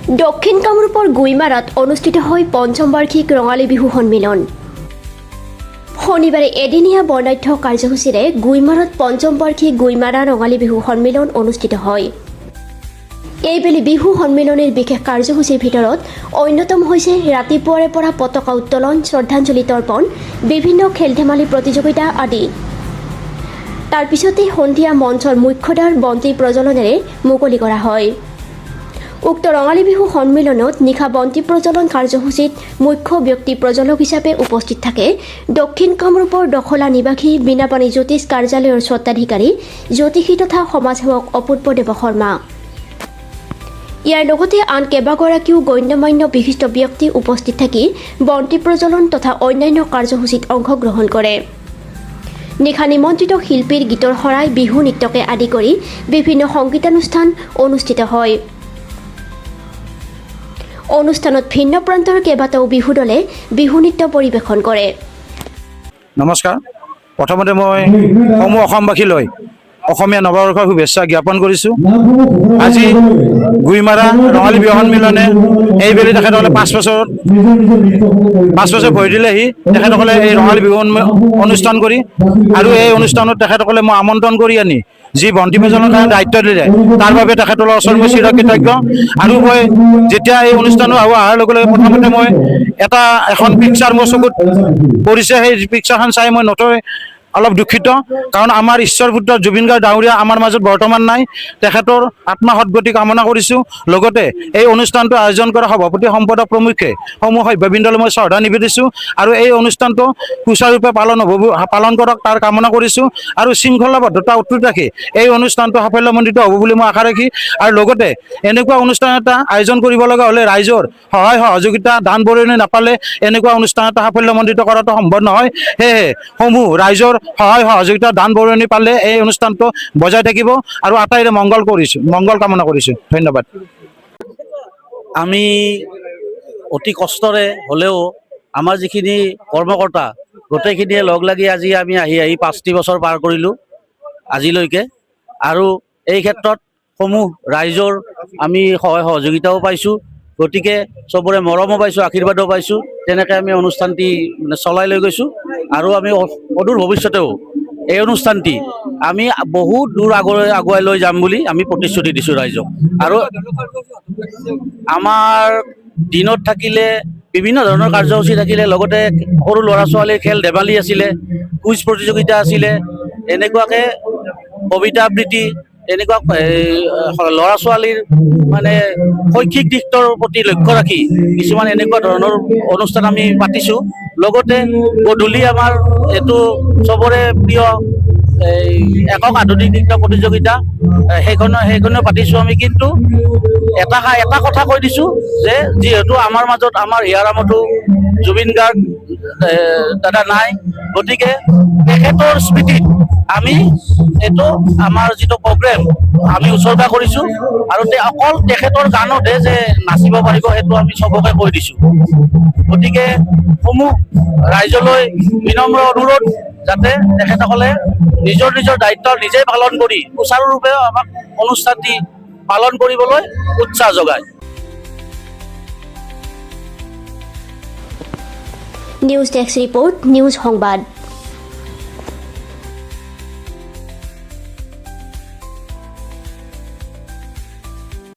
দক্ষিণ কামৰূপৰ গুইমাৰাত অনুষ্ঠিত হয় পঞ্চম বাৰ্ষিক ৰঙালী বিহু সন্মিলন। শনিবাৰে এদিনীয়া বৰ্ণাঢ্য কাৰ্যসূচীৰে গুইমাৰাত পঞ্চম বাৰ্ষিক গুইমাৰা ৰঙালী বিহু সন্মিলন অনুষ্ঠিত হয়। এইবেলি বিহু সন্মিলনীৰ বিশেষ কাৰ্যসূচীৰ ভিতৰত অন্যতম হৈছে ৰাতিপুৱাৰে পৰা পতাকা উত্তোলন, শ্ৰদ্ধাঞ্জলি তৰ্পণ, বিভিন্ন খেল ধেমালি প্ৰতিযোগিতা আদি। তাৰ পিছতে সন্ধিয়া মঞ্চৰ মুখ্যদ্বাৰ বন্তি প্ৰজ্বলনেৰে মুকলি কৰা হয়। উক্ত ৰঙালী বিহু সন্মিলনত নিশা বন্তি প্ৰজ্বলন কাৰ্যসূচীত মুখ্য ব্যক্তি প্ৰজ্বলক হিচাপে উপস্থিত থাকে দক্ষিণ কামৰূপৰ দখলা নিবাসী বীণাপানী জ্যোতিষ কাৰ্যালয়ৰ স্বত্বাধিকাৰী জ্যোতিষী তথা সমাজসেৱক অপূৰ্বদেৱ শৰ্মা। ইয়াৰ লগতে আন কেইবাগৰাকীও গণ্যমান্য বিশিষ্ট ব্যক্তি উপস্থিত থাকি বন্তি প্ৰজ্বলন তথা অন্যান্য কাৰ্যসূচীত অংশগ্ৰহণ কৰে। নিশা নিমন্ত্ৰিত শিল্পীৰ গীতৰ শৰাই, বিহু নৃত্যকে আদি কৰি বিভিন্ন সংগীতানুষ্ঠান অনুষ্ঠিত হয়। অনুষ্ঠানত ভিন্ন প্ৰান্তৰ কেইবাটাও বিহু দলে বিহু নৃত্য পৰিৱেশন কৰে। নমস্কাৰ। প্ৰথমতে মই সমূহ অসমবাসীলৈ অসমীয়া নৱবৰ্ষৰ শুভেচ্ছা জ্ঞাপন কৰিছোঁ। আজি গুইমাৰা ৰঙালী বিহু সন্মিলনে এইবেলি তেখেতসকলে 5 বছৰ ভৰি দিলেহি তেখেতসকলে এই ৰঙালী বিহু অনুষ্ঠান কৰি, আৰু এই অনুষ্ঠানত তেখেতসকলে মই আমন্ত্ৰণ কৰি আনি যি বন্তি প্ৰজ্বলনৰ কাৰণে দায়িত্ব দিলে তাৰ বাবে তেখেতসকলৰ ওচৰত মই চিৰকৃতজ্ঞ। আৰু মই যেতিয়া এই অনুষ্ঠানত অহাৰ লগে লগে প্ৰথমতে মই এখন পিকচাৰ মোৰ চকুত পৰিছে। সেই পিকচাৰখন চাই মই নথৈ অলপ দুখিত, কাৰণ আমাৰ ঈশ্বৰ পুত্ৰ জুবিন গাৰ্গ ডাঙৰীয়া আমাৰ মাজত বৰ্তমান নাই। তেখেতৰ আত্মা সদ্গতি কামনা কৰিছোঁ। লগতে এই অনুষ্ঠানটো আয়োজন কৰা সভাপতি সম্পাদক প্ৰমুখ্যে সমূহ সভ্যবৃন্দলৈ মই শ্ৰদ্ধা নিবেদিছোঁ, আৰু এই অনুষ্ঠানটো সুচাৰুৰূপে পালন কৰক তাৰ কামনা কৰিছোঁ। আৰু শৃংখলাবদ্ধতা অটুট ৰাখি এই অনুষ্ঠানটো সাফল্যমণ্ডিত হ'ব বুলি মই আশা ৰাখি, আৰু লগতে এনেকুৱা অনুষ্ঠান এটা আয়োজন কৰিব লগা হ'লে ৰাইজৰ সহায় সহযোগিতা, দান বৰঙণি নাপালে এনেকুৱা অনুষ্ঠান এটা সাফল্যমণ্ডিত কৰাটো সম্ভৱ নহয়। সেয়েহে সমূহ ৰাইজৰ সহায় সহযোগিতা, দান বৰঙণি পালে এই অনুষ্ঠানটো বজাই থাকিব, আৰু আটাইৰে মংগল কামনা কৰিছোঁ। ধন্যবাদ। আমি অতি কষ্টৰে হ'লেও আমাৰ যিখিনি কৰ্মকৰ্তা গোটেইখিনিয়ে লগ লাগি আজি আমি আহি 5টি বছৰ পাৰ কৰিলোঁ আজিলৈকে, আৰু এই ক্ষেত্ৰত সমূহ ৰাইজৰ আমি সহায় সহযোগিতাও পাইছোঁ। গতিকে চবৰে মৰমো পাইছোঁ, আশীৰ্বাদো পাইছোঁ। তেনেকৈ আমি অনুষ্ঠানটি চলাই লৈ গৈছোঁ, আৰু আমি অদূৰ ভৱিষ্যতেও এই অনুষ্ঠানটি আমি বহুত দূৰ আগুৱাই লৈ যাম বুলি আমি প্ৰতিশ্ৰুতি দিছোঁ ৰাইজক। আৰু আমাৰ দিনত থাকিলে বিভিন্ন ধৰণৰ কাৰ্যসূচী থাকিলে, লগতে সৰু ল'ৰা ছোৱালীৰ খেল ধেমালি আছিলে, কুইজ প্ৰতিযোগিতা আছিলে, এনেকুৱাকৈ কবিতা আবৃত্তি, এনেকুৱা ল'ৰা ছোৱালীৰ মানে শৈক্ষিক দিশটোৰ প্ৰতি লক্ষ্য ৰাখি কিছুমান এনেকুৱা ধৰণৰ অনুষ্ঠান আমি পাতিছোঁ। লগতে গধূলি আমাৰ এইটো চবৰে প্ৰিয় একক আধুনিক নৃত্য প্ৰতিযোগিতা, সেইখনো পাতিছোঁ আমি। কিন্তু এটা কথা কৈ দিছোঁ যে যিহেতু আমাৰ মাজত আমাৰ হিয়াৰ আমঠু জুবিন গাৰ্গ দাদা নাই, গতিকে তেখেতৰ স্মৃতিত আমি এইটো আমাৰ যিটো প্ৰগ্ৰেম আমি উৎসৰ্গা কৰিছোঁ, আৰু অকল তেখেতৰ গানতে যে নাচিব পাৰিব সেইটো আমি চবকে কৈ দিছোঁ। গতিকে সমূহ ৰাইজলৈ বিনম্ৰ অনুৰোধ যাতে তেখেতসকলে নিজৰ দায়িত্ব নিজেই পালন কৰি সুচাৰুৰূপে আমাক অনুষ্ঠানটি পালন কৰিবলৈ উৎসাহ যোগায়। নিউজ ডেস্ক ৰিপৰ্ট, নিউজ সংবাদ।